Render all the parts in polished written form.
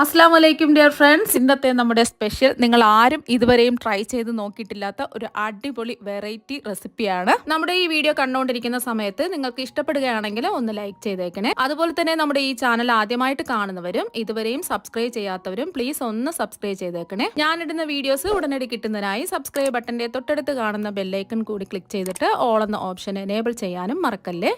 അസ്സലാമു അലൈക്കും dear friends. ഇന്നത്തെ നമ്മുടെ സ്പെഷ്യൽ നിങ്ങൾ ആരും ഇതുവരെയും ട്രൈ ചെയ്ത് നോക്കിയിട്ടില്ലാത്ത ഒരു അടിപൊളി വെറൈറ്റി റെസിപ്പിയാണ്. നമ്മുടെ ഈ വീഡിയോ കണ്ടുകൊണ്ടിരിക്കുന്ന സമയത്ത് നിങ്ങൾക്ക് ഇഷ്ടപ്പെടുകയാണെങ്കിൽ ഒന്ന് ലൈക്ക് ചെയ്തേക്കണേ. അതുപോലെ തന്നെ നമ്മുടെ ഈ ചാനൽ ആദ്യമായിട്ട് കാണുന്നവരും ഇതുവരെയും സബ്സ്ക്രൈബ് ചെയ്യാത്തവരും പ്ലീസ് ഒന്ന് സബ്സ്ക്രൈബ് ചെയ്തേക്കണേ. ഞാനിടുന്ന വീഡിയോസ് ഉടനടി കിട്ടുന്നതിനായി സബ്സ്ക്രൈബ് ബട്ടന്റെ തൊട്ടടുത്ത് കാണുന്ന ബെല്ലൈക്കൺ കൂടി ക്ലിക്ക് ചെയ്തിട്ട് ഓൾ എന്ന ഓപ്ഷൻ എനേബിൾ ചെയ്യാനും മറക്കല്ലേ.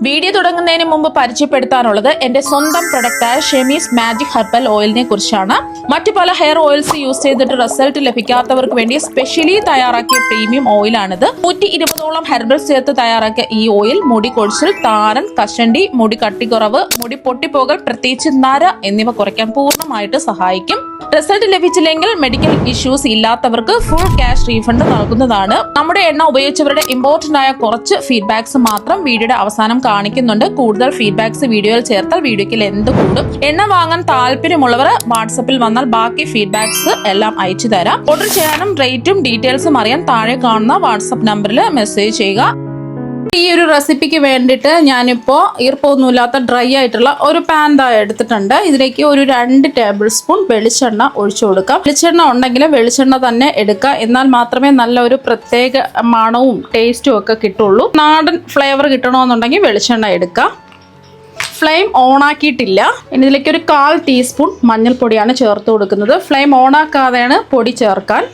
വീഡിയോ തുടങ്ങുന്നതിന് മുമ്പ് പരിചയപ്പെടുത്താനുള്ളത് എന്റെ സ്വന്തം പ്രൊഡക്റ്റായ ഷെമീസ് മാജിക് ഹെർബൽ ഓയിലിനെ കുറിച്ചാണ്. മറ്റു പല ഹെയർ ഓയിൽസ് യൂസ് ചെയ്തിട്ട് റിസൾട്ട് ലഭിക്കാത്തവർക്ക് വേണ്ടി സ്പെഷ്യലി തയ്യാറാക്കിയ പ്രീമിയം ഓയിലാണിത്. 120ഓളം ഹെർബൽസ് ചേർത്ത് തയ്യാറാക്കിയ ഈ ഓയിൽ മുടി കൊഴിച്ചിൽ, താരൻ, കഷണ്ടി, മുടി കട്ടിക്കുറവ്, മുടി പൊട്ടിപ്പോകൽ, പ്രത്യേകിച്ച് നര എന്നിവ കുറയ്ക്കാൻ പൂർണ്ണമായിട്ട് സഹായിക്കും. റിസൾട്ട് ലഭിച്ചില്ലെങ്കിൽ മെഡിക്കൽ ഇഷ്യൂസ് ഇല്ലാത്തവർക്ക് ഫുൾ ക്യാഷ് റീഫണ്ട് നൽകുന്നതാണ്. നമ്മുടെ എണ്ണ ഉപയോഗിച്ചവരുടെ ഇമ്പോർട്ടന്റ് ആയ കുറച്ച് ഫീഡ്ബാക്സ് മാത്രം വീഡിയോയുടെ അവസാനം കാണിക്കുന്നുണ്ട്. കൂടുതൽ ഫീഡ്ബാക്സ് വീഡിയോയിൽ ചേർത്താൽ വീഡിയോയ്ക്ക് ലെന്ത് കൂടും. എണ്ണ വാങ്ങാൻ താല്പര്യമുള്ളവർ വാട്സപ്പിൽ വന്നാൽ ബാക്കി ഫീഡ്ബാക്സ് എല്ലാം അയച്ചു തരാം. ഓർഡർ ചെയ്യാനും റേറ്റും ഡീറ്റെയിൽസും അറിയാൻ താഴെ കാണുന്ന വാട്സപ്പ് നമ്പറിൽ മെസ്സേജ് ചെയ്യുക. ഈ ഒരു റെസിപ്പിക്ക് വേണ്ടിയിട്ട് ഞാനിപ്പോൾ ഈർപ്പൊന്നുമില്ലാത്ത ഡ്രൈ ആയിട്ടുള്ള ഒരു പാൻ എടുത്തിട്ടുണ്ട്. ഇതിലേക്ക് ഒരു 2 ടേബിൾ സ്പൂൺ വെളിച്ചെണ്ണ ഒഴിച്ചു കൊടുക്കാം. വെളിച്ചെണ്ണ ഉണ്ടെങ്കിൽ വെളിച്ചെണ്ണ തന്നെ എടുക്കുക, എന്നാൽ മാത്രമേ നല്ല ഒരു പ്രത്യേക മണവും ടേസ്റ്റും ഒക്കെ കിട്ടുള്ളൂ. നാടൻ ഫ്ലേവർ കിട്ടണമെന്നുണ്ടെങ്കിൽ വെളിച്ചെണ്ണ എടുക്കാം. ഫ്ലെയിം ഓൺ ആക്കിയിട്ടില്ല. ഇനി ഇതിലേക്ക് ഒരു 1/4 ടീസ്പൂൺ മഞ്ഞൾപ്പൊടിയാണ് ചേർത്ത് കൊടുക്കുന്നത്. ഫ്ലെയിം ഓൺ ആക്കാതെയാണ് പൊടി ചേർക്കാൻ.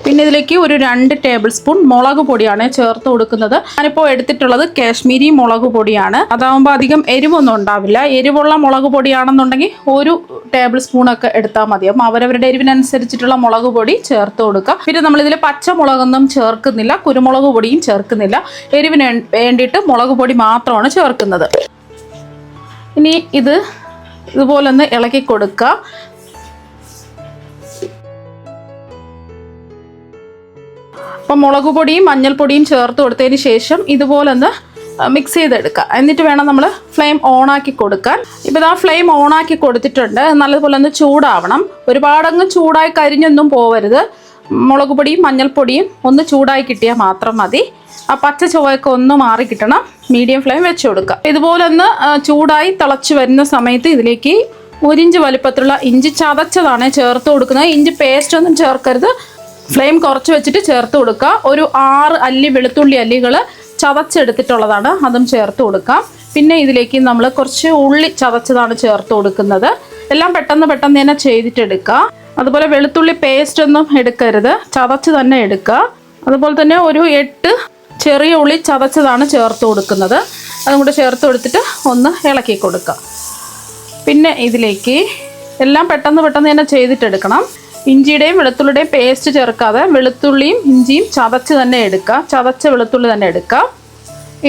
പിന്നെ ഇതിലേക്ക് ഒരു 2 ടേബിൾ സ്പൂൺ മുളക് പൊടിയാണ് ചേർത്ത് കൊടുക്കുന്നത്. ഞാനിപ്പോൾ എടുത്തിട്ടുള്ളത് കാശ്മീരി മുളക് പൊടിയാണ്. അതാവുമ്പോൾ അധികം എരിവൊന്നും ഉണ്ടാവില്ല. എരിവുള്ള മുളക് പൊടിയാണെന്നുണ്ടെങ്കിൽ 1 ടേബിൾ സ്പൂണൊക്കെ എടുത്താൽ മതി. അപ്പം അവരവരുടെ എരിവിനനുസരിച്ചിട്ടുള്ള മുളക് പൊടി ചേർത്ത് കൊടുക്കുക. പിന്നെ നമ്മളിതിൽ പച്ചമുളകൊന്നും ചേർക്കുന്നില്ല, കുരുമുളക് പൊടിയും ചേർക്കുന്നില്ല. എരിവിന് വേണ്ടിയിട്ട് മുളക് പൊടി മാത്രമാണ് ചേർക്കുന്നത്. ഇനി ഇതുപോലെ ഒന്ന് ഇളക്കി കൊടുക്കുക. അപ്പം മുളക് പൊടിയും മഞ്ഞൾപ്പൊടിയും ചേർത്ത് കൊടുത്തതിന് ശേഷം ഇതുപോലൊന്ന് മിക്സ് ചെയ്തെടുക്കുക. എന്നിട്ട് വേണം നമ്മൾ ഫ്ലെയിം ഓണാക്കി കൊടുക്കാൻ. ഇപ്പോൾ ആ ഫ്ലെയിം ഓണാക്കി കൊടുത്തിട്ടുണ്ട്. നല്ലതുപോലെ ഒന്ന് ചൂടാവണം. ഒരുപാടങ്ങ് ചൂടായി കരിഞ്ഞൊന്നും പോവരുത്. മുളക് പൊടിയും മഞ്ഞൾപ്പൊടിയും ഒന്ന് ചൂടായി കിട്ടിയാൽ മാത്രം മതി. ആ പച്ച ചുവയൊക്കെ ഒന്ന് മാറി കിട്ടണം. മീഡിയം ഫ്ലെയിം വെച്ച് കൊടുക്കുക. ഇതുപോലെ ഒന്ന് ചൂടായി തിളച്ച് വരുന്ന സമയത്ത് ഇതിലേക്ക് 1 ഇഞ്ച് വലിപ്പത്തിലുള്ള ഇഞ്ചി ചതച്ചതാണ് ചേർത്ത് കൊടുക്കുന്നത്. ഇഞ്ചി പേസ്റ്റ് ഒന്നും ചേർക്കരുത്. ഫ്ലെയിം കുറച്ച് വെച്ചിട്ട് ചേർത്ത് കൊടുക്കുക. ഒരു 6 അല്ലി വെളുത്തുള്ളി അല്ലികൾ ചതച്ചെടുത്തിട്ടുള്ളതാണ്, അതും ചേർത്ത് കൊടുക്കാം. പിന്നെ ഇതിലേക്ക് നമ്മൾ കുറച്ച് ഉള്ളി ചതച്ചതാണ് ചേർത്ത് കൊടുക്കുന്നത്. എല്ലാം പെട്ടെന്ന് തന്നെ ചെയ്തിട്ടെടുക്കുക. അതുപോലെ വെളുത്തുള്ളി പേസ്റ്റ് ഒന്നും എടുക്കരുത്, ചതച്ച് തന്നെ എടുക്കുക. അതുപോലെ തന്നെ ഒരു 8 ചെറിയ ഉള്ളി ചതച്ചതാണ് ചേർത്ത് കൊടുക്കുന്നത്. അതും കൂടെ ചേർത്ത് കൊടുത്തിട്ട് ഒന്ന് ഇളക്കി കൊടുക്കുക. പിന്നെ ഇതിലേക്ക് എല്ലാം പെട്ടെന്ന് തന്നെ ചെയ്തിട്ടെടുക്കണം. ഇഞ്ചിയുടെയും വെളുത്തുള്ളിയുടെയും പേസ്റ്റ് ചേർക്കാതെ വെളുത്തുള്ളിയും ഇഞ്ചിയും ചതച്ച് തന്നെ എടുക്കുക. ചതച്ച വെളുത്തുള്ളി തന്നെ എടുക്കുക.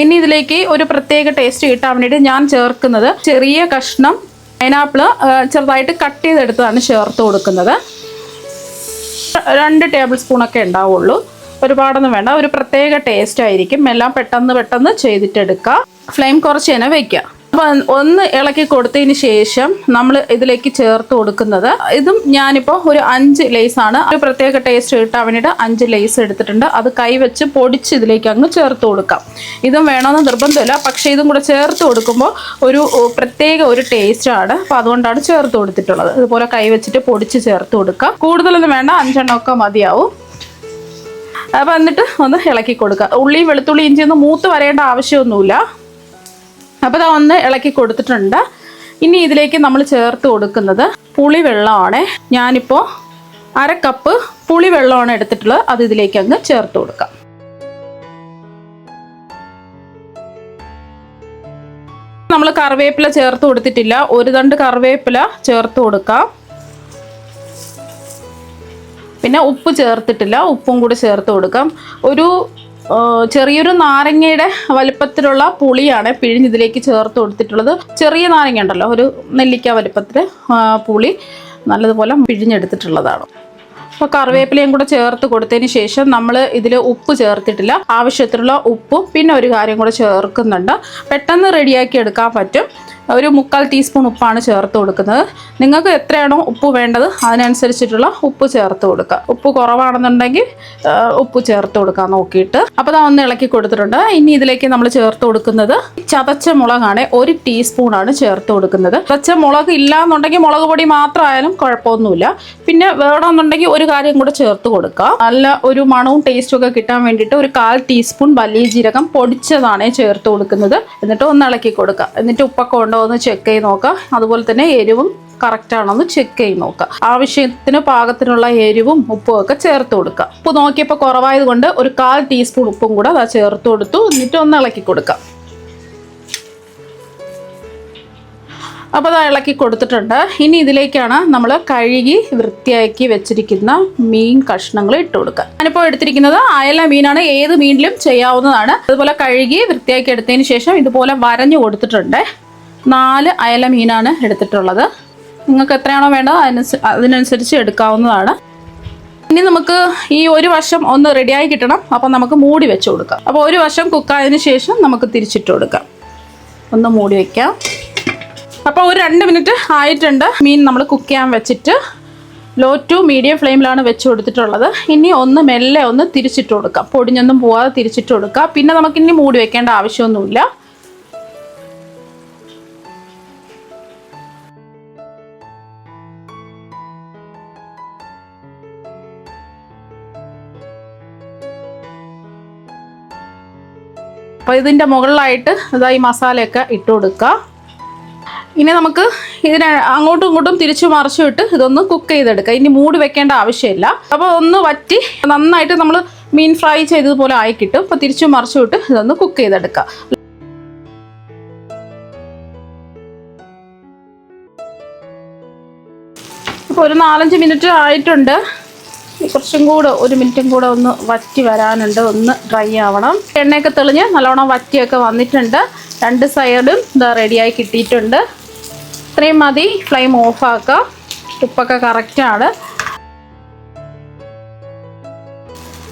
ഇനി ഇതിലേക്ക് ഒരു പ്രത്യേക ടേസ്റ്റ് കിട്ടാൻ വേണ്ടിയിട്ട് ഞാൻ ചേർക്കുന്നത് ചെറിയ കഷ്ണം പൈനാപ്പിൾ ചെറുതായിട്ട് കട്ട് ചെയ്തെടുത്തതാണ് ചേർത്ത് കൊടുക്കുന്നത്. 2 ടേബിൾ സ്പൂണൊക്കെ ഉണ്ടാവുള്ളൂ, ഒരുപാടൊന്നും വേണ്ട. ഒരു പ്രത്യേക ടേസ്റ്റ് ആയിരിക്കും. എല്ലാം പെട്ടെന്ന് ചെയ്തിട്ടെടുക്കുക. ഫ്ലെയിം കുറച്ച് തന്നെ വയ്ക്കുക. അപ്പം ഒന്ന് ഇളക്കി കൊടുത്തതിന് ശേഷം നമ്മൾ ഇതിലേക്ക് ചേർത്ത് കൊടുക്കുന്നത്, ഇതും ഞാനിപ്പോൾ ഒരു 5 ലേസാണ്. ഒരു പ്രത്യേക ടേസ്റ്റ് കിട്ടാൻ വേണ്ടിയിട്ട് 5 ലേസ് എടുത്തിട്ടുണ്ട്. അത് കൈവച്ച് പൊടിച്ച് ഇതിലേക്ക് അങ്ങ് ചേർത്ത് കൊടുക്കാം. ഇതും വേണമെന്ന് നിർബന്ധമില്ല, പക്ഷേ ഇതും കൂടെ ചേർത്ത് കൊടുക്കുമ്പോൾ ഒരു പ്രത്യേക ഒരു ടേസ്റ്റാണ്. അപ്പോൾ അതുകൊണ്ടാണ് ചേർത്ത് കൊടുത്തിട്ടുള്ളത്. ഇതുപോലെ കൈവച്ചിട്ട് പൊടിച്ച് ചേർത്ത് കൊടുക്കുക. കൂടുതലൊന്നും വേണ്ട, 5 എണ്ണമൊക്കെ മതിയാവും. അപ്പോൾ എന്നിട്ട് ഒന്ന് ഇളക്കി കൊടുക്കുക. ഉള്ളി വെളുത്തുള്ളി ഇഞ്ചിയൊന്നും മൂത്ത് വരേണ്ട ആവശ്യമൊന്നുമില്ല. അപ്പോൾ അത് ഒന്ന് ഇളക്കി കൊടുത്തിട്ടുണ്ട്. ഇനി ഇതിലേക്ക് നമ്മൾ ചേർത്ത് കൊടുക്കുന്നത് പുളിവെള്ളമാണ്. ഞാനിപ്പോൾ 1/2 കപ്പ് പുളിവെള്ളമാണ് എടുത്തിട്ടുള്ളത്. അത് ഇതിലേക്ക് അങ്ങ് ചേർത്ത് കൊടുക്കാം. നമ്മൾ കറിവേപ്പില ചേർത്ത് കൊടുത്തിട്ടില്ല. 1 തണ്ട് കറിവേപ്പില ചേർത്ത് കൊടുക്കാം. പിന്നെ ഉപ്പ് ചേർത്തിട്ടില്ല, ഉപ്പും കൂടി ചേർത്ത് കൊടുക്കാം. ചെറിയൊരു നാരങ്ങയുടെ വലിപ്പത്തിലുള്ള പുളിയാണ് പിഴിഞ്ഞിതിലേക്ക് ചേർത്ത് കൊടുത്തിട്ടുള്ളത്. ചെറിയ നാരങ്ങ ഉണ്ടല്ലോ, ഒരു നെല്ലിക്ക വലിപ്പത്തിൽ പുളി നല്ലതുപോലെ പിഴിഞ്ഞെടുത്തിട്ടുള്ളതാണ്. അപ്പോൾ കറിവേപ്പിലയും കൂടെ ചേർത്ത് കൊടുത്തതിന് ശേഷം നമ്മൾ ഇതിൽ ഉപ്പ് ചേർത്തിട്ടില്ല. ആവശ്യത്തിനുള്ള ഉപ്പും പിന്നെ ഒരു കാര്യം കൂടെ ചേർക്കുന്നുണ്ട്. പെട്ടെന്ന് റെഡിയാക്കി എടുക്കാൻ പറ്റും. ഒരു 1/4 ടീസ്പൂൺ ഉപ്പാണ് ചേർത്ത് കൊടുക്കുന്നത്. നിങ്ങൾക്ക് എത്രയാണോ ഉപ്പ് വേണ്ടത് അതിനനുസരിച്ചിട്ടുള്ള ഉപ്പ് ചേർത്ത് കൊടുക്കുക. ഉപ്പ് കുറവാണെന്നുണ്ടെങ്കിൽ ഉപ്പ് ചേർത്ത് കൊടുക്കാൻ നോക്കിയിട്ട്. അപ്പോൾ ഒന്ന് ഇളക്കി കൊടുത്തിട്ടുണ്ട്. ഇനി ഇതിലേക്ക് നമ്മൾ ചേർത്ത് കൊടുക്കുന്നത് ചതച്ച മുളകാണ്. 1 ടീസ്പൂണാണ് ചേർത്ത് കൊടുക്കുന്നത്. ചതച്ച മുളക് ഇല്ല എന്നുണ്ടെങ്കിൽ മുളക് പൊടി മാത്രമായാലും കുഴപ്പമൊന്നുമില്ല. പിന്നെ വേണമെന്നുണ്ടെങ്കിൽ ഒരു കാര്യം കൂടെ ചേർത്ത് കൊടുക്കുക. നല്ല ഒരു മണവും ടേസ്റ്റും ഒക്കെ കിട്ടാൻ വേണ്ടിയിട്ട് ഒരു 1/4 ടീസ്പൂൺ വലിയ ജീരകം പൊടിച്ചതാണ് ചേർത്ത് കൊടുക്കുന്നത്. എന്നിട്ട് ഒന്ന് ഇളക്കി കൊടുക്കുക. എന്നിട്ട് ഉപ്പൊക്കെ ഉണ്ടോ എന്ന് ചെക്ക് ചെയ്ത് നോക്കുക. അതുപോലെ തന്നെ എരിവും കറക്റ്റ് ആണെന്ന് ചെക്ക് ചെയ്ത് നോക്കുക. ആവശ്യത്തിന് പാകത്തിനുള്ള എരിവും ഉപ്പും ഒക്കെ ചേർത്ത് കൊടുക്കുക. ഉപ്പ് നോക്കിയപ്പോൾ കുറവായത് കൊണ്ട് ഒരു 1/4 ടീസ്പൂൺ ഉപ്പും കൂടെ ചേർത്ത് കൊടുത്തു. എന്നിട്ട് ഒന്ന് ഇളക്കി കൊടുക്കുക. അപ്പോൾ അത് ഇളക്കി കൊടുത്തിട്ടുണ്ട്. ഇനി ഇതിലേക്കാണ് നമ്മൾ കഴുകി വൃത്തിയാക്കി വെച്ചിരിക്കുന്ന മീൻ കഷ്ണങ്ങൾ ഇട്ട് കൊടുക്കുക. ഞാനിപ്പോൾ എടുത്തിരിക്കുന്നത് അയല മീനാണ്. ഏത് മീനിലും ചെയ്യാവുന്നതാണ്. അതുപോലെ കഴുകി വൃത്തിയാക്കി എടുത്തതിന് ശേഷം ഇതുപോലെ വരഞ്ഞു കൊടുത്തിട്ടുണ്ട്. 4 അയല മീനാണ് എടുത്തിട്ടുള്ളത്. നിങ്ങൾക്ക് എത്രയാണോ വേണ്ടത് അതിനനുസരിച്ച് എടുക്കാവുന്നതാണ്. ഇനി നമുക്ക് ഈ ഒരു വശം ഒന്ന് റെഡിയായി കിട്ടണം. അപ്പോൾ നമുക്ക് മൂടി വെച്ച് കൊടുക്കാം. അപ്പോൾ ഒരു വശം കുക്കായതിനു ശേഷം നമുക്ക് തിരിച്ചിട്ട് കൊടുക്കാം. ഒന്ന് മൂടി വയ്ക്കാം. അപ്പോൾ ഒരു 2 മിനിറ്റ് ആയിട്ടുണ്ട്. മീൻ നമ്മൾ കുക്ക് ചെയ്യാൻ വെച്ചിട്ട് ലോ ടു മീഡിയം ഫ്ലെയിമിലാണ് വെച്ച് കൊടുത്തിട്ടുള്ളത്. ഇനി ഒന്ന് മെല്ലെ ഒന്ന് തിരിച്ചിട്ട് കൊടുക്കാം. പൊടിഞ്ഞൊന്നും പോവാതെ തിരിച്ചിട്ട് കൊടുക്കുക. പിന്നെ നമുക്കിനി മൂടി വെക്കേണ്ട ആവശ്യമൊന്നുമില്ല. അപ്പോൾ ഇതിൻ്റെ മുകളിലായിട്ട് ഈ മസാലയൊക്കെ ഇട്ട് കൊടുക്കുക. ഇനി നമുക്ക് ഇതിനെ അങ്ങോട്ടും ഇങ്ങോട്ടും തിരിച്ചു മറിച്ചു ഇട്ട് ഇതൊന്ന് കുക്ക് ചെയ്തെടുക്കുക. ഇനി മൂടി വെക്കേണ്ട ആവശ്യമില്ല. അപ്പോൾ ഒന്ന് വറ്റി നന്നായിട്ട് നമ്മൾ മീൻ ഫ്രൈ ചെയ്തതുപോലെ ആയി കിട്ടും. അപ്പോൾ തിരിച്ചു മറിച്ചു ഇട്ട് ഇതൊന്ന് കുക്ക് ചെയ്തെടുക്കുക. ഇപ്പോൾ ഒരു 4-5 മിനിറ്റ് ആയിട്ടുണ്ട്. കുറച്ചും കൂടെ 1 മിനിറ്റും കൂടെ ഒന്ന് വറ്റി വരാനുണ്ട്. ഒന്ന് ഡ്രൈ ആവണം. എണ്ണയൊക്കെ തെളിഞ്ഞ് നല്ലോണം വറ്റിയൊക്കെ വന്നിട്ടുണ്ട്. 2 സൈഡും റെഡിയായി കിട്ടിയിട്ടുണ്ട്. ഇത്രയും മതി. ഫ്ലെയിം ഓഫാക്കുക. ഉപ്പൊക്കെ കറക്റ്റാണ്.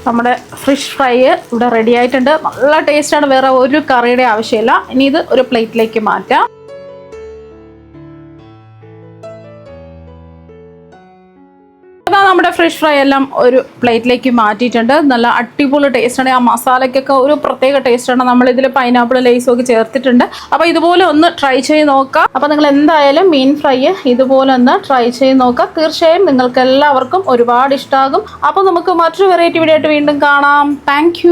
നമ്മുടെ ഫിഷ് ഫ്രൈ ഇവിടെ റെഡി ആയിട്ടുണ്ട്. നല്ല ടേസ്റ്റാണ്. വേറെ ഒരു കറിയുടെ ആവശ്യമില്ല. ഇനി ഇത് ഒരു പ്ലേറ്റിലേക്ക് മാറ്റാം. നമ്മുടെ ഫിഷ് ഫ്രൈ എല്ലാം ഒരു പ്ലേറ്റിലേക്ക് മാറ്റിയിട്ടുണ്ട്. നല്ല അടിപൊളി ടേസ്റ്റാണ്. ആ മസാലയ്ക്കൊക്കെ ഒരു പ്രത്യേക ടേസ്റ്റാണ്. നമ്മളിതിൽ പൈനാപ്പിൾ ലേസും ഒക്കെ ചേർത്തിട്ടുണ്ട്. അപ്പോൾ ഇതുപോലെ ഒന്ന് ട്രൈ ചെയ്ത് നോക്കാം. അപ്പോൾ നിങ്ങൾ എന്തായാലും മീൻ ഫ്രൈ ഇതുപോലെ ഒന്ന് ട്രൈ ചെയ്ത് നോക്കാം. തീർച്ചയായും നിങ്ങൾക്ക് എല്ലാവർക്കും ഒരുപാട് ഇഷ്ടമാകും. അപ്പോൾ നമുക്ക് മറ്റൊരു വെറൈറ്റി വീഡിയോ ആയിട്ട് വീണ്ടും കാണാം. താങ്ക്